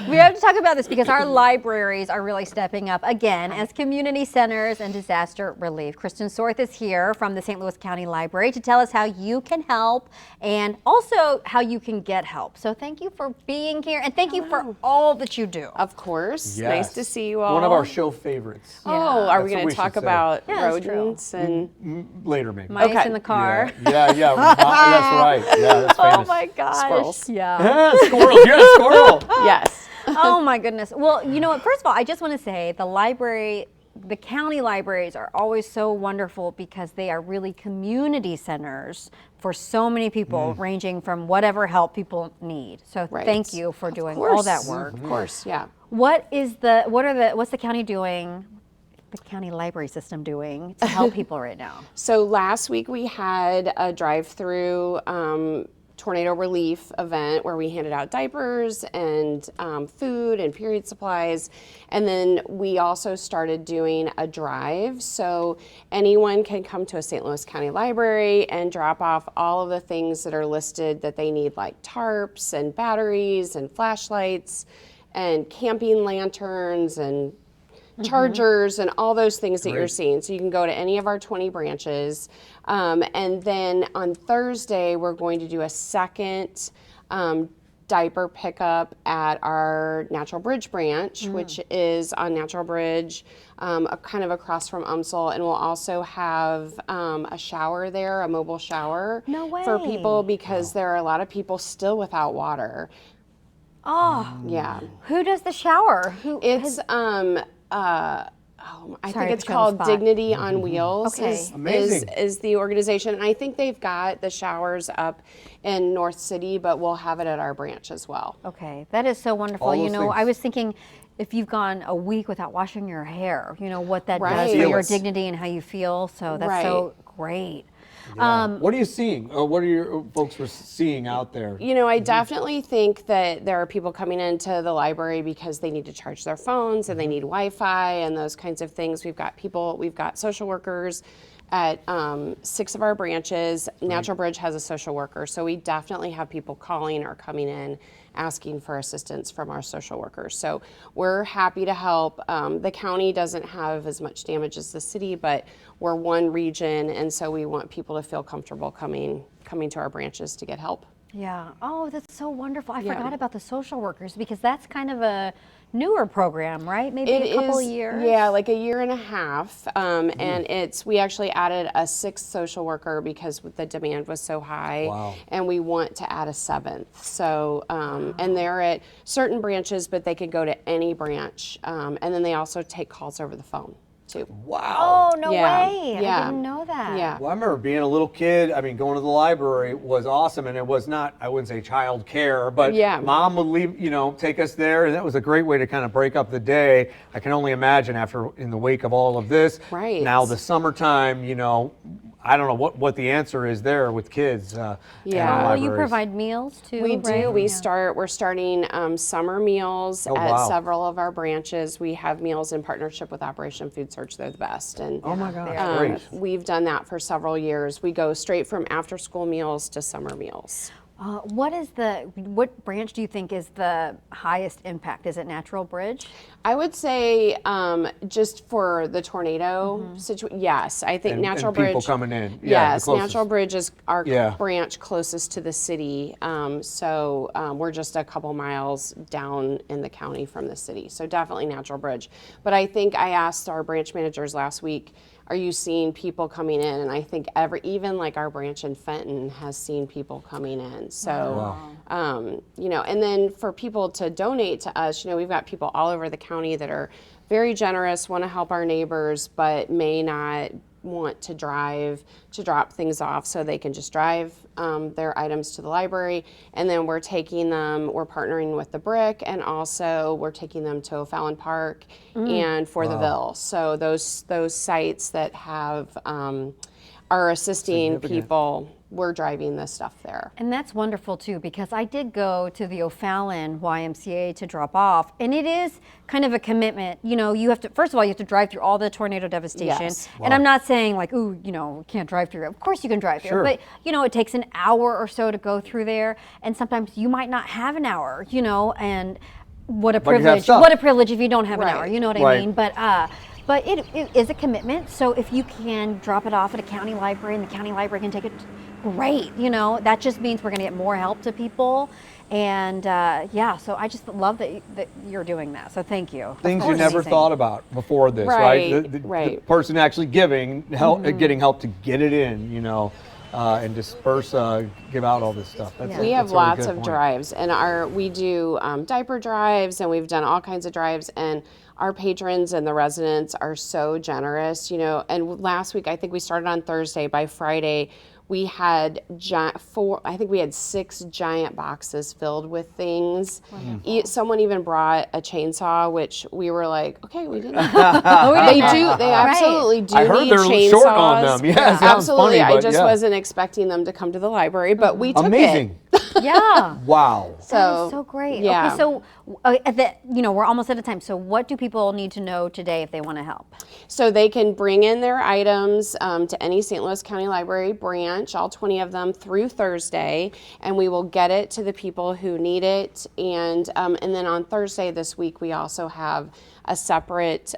We have to talk about this because our libraries are really stepping up again as community centers and disaster relief. Kristen Sorth is here from the St. Louis County Library to tell us how you can help and also how you can get help. So thank you for being here and thank you for all that you do. Of course. Yes. Nice to see you all. One of our show favorites. Oh, are we That's going what to we talk should say. about Yeah, that's true. rodents and Later, maybe. Mice Okay. in the car. Yeah. That's right. Yeah, that's famous. Oh my gosh. Squirrels. Yeah. Squirrel. Yeah, squirrel. yes. Oh my goodness. Well, you know what? First of all, I just want to say the county libraries are always so wonderful because they are really community centers for so many people, ranging from whatever help people need. So Right. thank you for doing Of course. all that work. Of course, yeah. What's the county doing? The county library system doing to help people right now? So last week we had a drive-through tornado relief event where we handed out diapers and food and period supplies. And then we also started doing a drive. So anyone can come to a St. Louis County Library and drop off all of the things that are listed that they need, like tarps and batteries and flashlights and camping lanterns and chargers and all those things that you're seeing. So you can go to any of our 20 branches. And then on Thursday, we're going to do a second diaper pickup at our Natural Bridge branch, which is on Natural Bridge, kind of across from UMSL. And we'll also have a shower there, a mobile shower for people because there are a lot of people still without water. Oh, Yeah. who does the shower? It's I Sorry think to it's put you on the called spot. Dignity on Wheels. Okay. Amazing. Is the organization, and I think they've got the showers up in North City, but we'll have it at our branch as well. Okay, that is so wonderful. All You those know, I things. was thinking if you've gone a week without washing your hair, you know, what that does Right. for your Feels. dignity and how you feel. So that's Right. so great. What are you seeing? What are your folks seeing out there? You know, I definitely think that there are people coming into the library because they need to charge their phones and they need Wi-Fi and those kinds of things. We've got social workers at 6 of our branches. Natural Bridge has a social worker, so we definitely have people calling or coming in asking for assistance from our social workers. So we're happy to help. The county doesn't have as much damage as the city, but we're one region, and so we want people to feel comfortable coming to our branches to get help. Yeah. Oh, that's so wonderful. I forgot about the social workers because that's kind of a newer program, right? Maybe a couple of years. Yeah, like a year and a half. And we actually added a 6th social worker because the demand was so high. Wow. And we want to add a 7th. So, and they're at certain branches, but they could go to any branch. And then they also take calls over the phone too. Wow. Oh, no Yeah, way. I yeah. didn't know that. Yeah. Well, I remember being a little kid. I mean, going to the library was awesome, and it was not, I wouldn't say child care, but Yeah. mom would leave, take us there, and that was a great way to kind of break up the day. I can only imagine in the wake of all of this. Right. Now the summertime, I don't know what the answer is there with kids. Yeah. Well, you libraries. provide meals too. We do. right? We're starting summer meals Oh, at wow. several of our branches. We have meals in partnership with Operation Food Search. They're the best. And Oh my gosh, they're great. we've done that for several years. We go straight from after school meals to summer meals. What branch do you think is the highest impact? Is it Natural Bridge? I would say just for the tornado situation, yes. I think And Natural people Bridge. coming in. Yeah, the Yes, closest. Natural Bridge is our Yeah. branch closest to the city. So we're just a couple miles down in the county from the city. So definitely Natural Bridge. But I think I asked our branch managers last week, are you seeing people coming in? And I think even like our branch in Fenton has seen people coming in. So, and then for people to donate to us, we've got people all over the county that are very generous, want to help our neighbors, but may not want to drive to drop things off, so they can just drive their items to the library. And then we're partnering with the Brick, and also we're taking them to O'Fallon Park and for the Ville. So those sites that have are assisting Significant. people, we're driving this stuff there. And that's wonderful too, because I did go to the O'Fallon YMCA to drop off, and it is kind of a commitment. You have to, first of all, you have to drive through all the tornado devastation. Yes. And I'm not saying like, can't drive through. Of course you can drive through, Sure. but it takes an hour or so to go through there, and sometimes you might not have an hour, and what a But you have privilege. stuff. What a privilege if you don't have an Right. hour. You know what I Right. mean? But it is a commitment. So if you can drop it off at a county library and the county library can take it, great. You know, that just means we're going to get more help to people. And yeah, so I just love that you're doing that. So thank you. Of Things you course. never Amazing. thought about before this, right? Right, The right. person actually giving help, getting help to get it in, you know, and disperse, give out all this stuff. That's, Yeah. We that's have a really lots good of point. drives, and we do diaper drives, and we've done all kinds of drives, and our patrons and the residents are so generous, you know. And last week, I think we started on Thursday. By Friday, we had I think we had 6 giant boxes filled with things. Someone even brought a chainsaw, which we were like, okay, we didn't. They absolutely do I heard need they're chainsaws. short on them. Yeah, it sounds absolutely. funny, I but just yeah. wasn't expecting them to come to the library, but we took Amazing. it. Yeah. Wow. That is so great. Yeah. Okay, so we're almost out of time. So what do people need to know today if they want to help? So they can bring in their items to any St. Louis County Library branch, all 20 of them, through Thursday, and we will get it to the people who need it. And then on Thursday this week, we also have a separate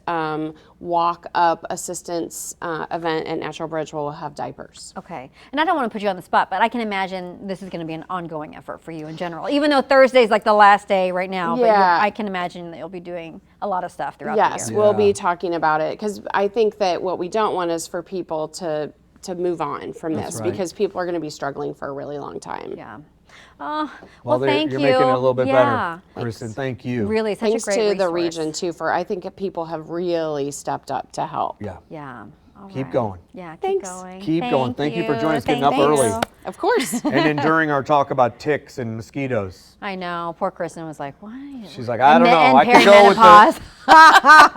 walk-up assistance event at Natural Bridge where we'll have diapers. Okay. And I don't want to put you on the spot, but I can imagine this is going to be an ongoing effort for you in general. Even though Thursday is like the last day right now, but Yeah. I can imagine that you'll be doing a lot of stuff throughout the Yes, year. we'll Yeah. be talking about it because I think that what we don't want is for people to move on from this right. because people are going to be struggling for a really long time. Yeah. Oh, Well, well, thank you're you. making it a little bit Yeah. better, Kristen. Thank you. Really, such Thanks a great to the resource. region too for I think people have really stepped up to help. Yeah. Yeah. All Keep right. going. Yeah, keep Thanks. going. Keep going. Thank you for joining us, getting Thank up early. you. Of course. And then during our talk about ticks and mosquitoes, I know. Poor Kristen was like, why? she's like, I don't know. And I could go with the. perimenopause.